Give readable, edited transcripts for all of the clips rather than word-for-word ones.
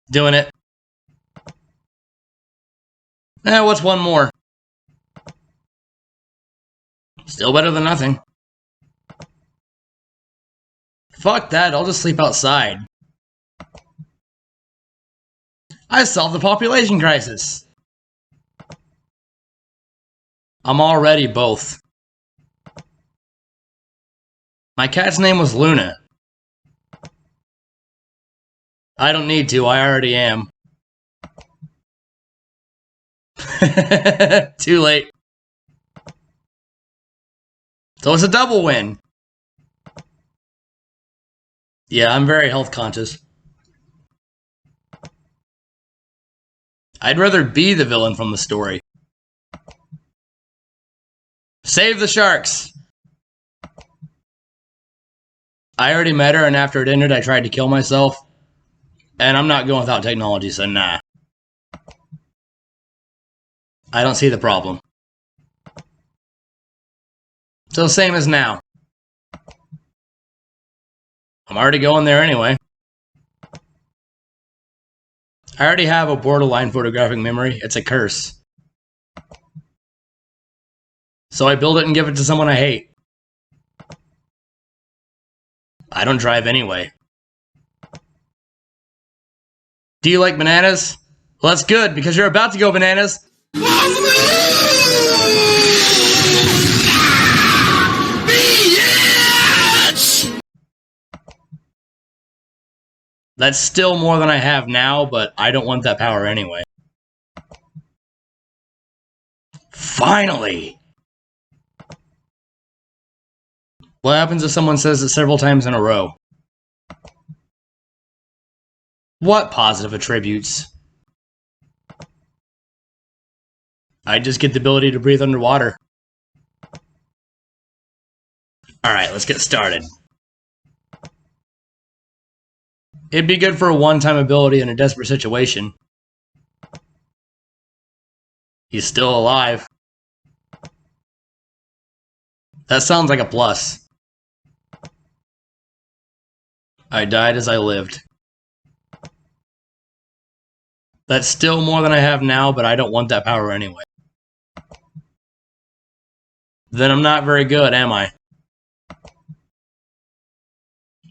Doing it. What's one more? Still better than nothing. Fuck that, I'll just sleep outside. I solved the population crisis. I'm already both. My cat's name was Luna. I don't need to, I already am. Too late. So it's a double win. Yeah, I'm very health conscious. I'd rather be the villain from the story. Save the sharks! I already met her, and after it ended, I tried to kill myself. And I'm not going without technology, so nah. I don't see the problem. So same as now. I'm already going there anyway. I already have a borderline photographic memory. It's a curse. So I build it and give it to someone I hate. I don't drive anyway. Do you like bananas? Well, that's good, because you're about to go bananas. That's still more than I have now, but I don't want that power anyway. Finally! What happens if someone says it several times in a row? What positive attributes? I just get the ability to breathe underwater. Alright, let's get started. It'd be good for a one-time ability in a desperate situation. He's still alive. That sounds like a plus. I died as I lived. That's still more than I have now, but I don't want that power anyway. Then I'm not very good, am I?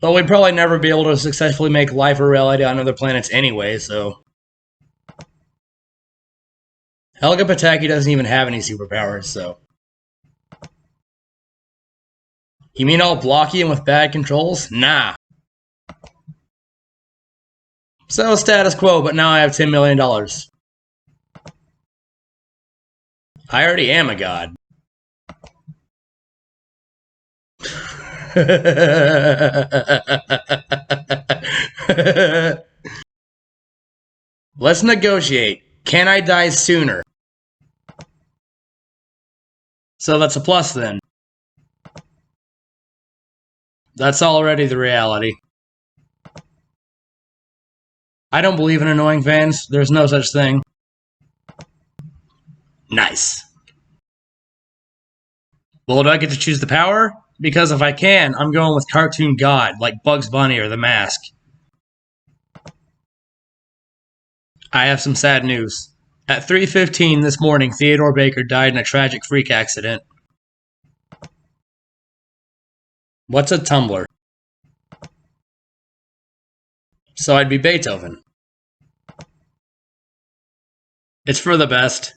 But we'd probably never be able to successfully make life a reality on other planets anyway, so... Helga Pataki doesn't even have any superpowers, so... You mean I'll block you with bad controls? Nah. So, status quo, but now I have $10 million. I already am a god. Let's negotiate. Can I die sooner? So that's a plus then. That's already the reality. I don't believe in annoying fans. There's no such thing. Nice. Well, do I get to choose the power? Because if I can, I'm going with Cartoon God, like Bugs Bunny or The Mask. I have some sad news. At 3:15 this morning, Theodore Baker died in a tragic freak accident. What's a tumbler? So I'd be Beethoven. It's for the best.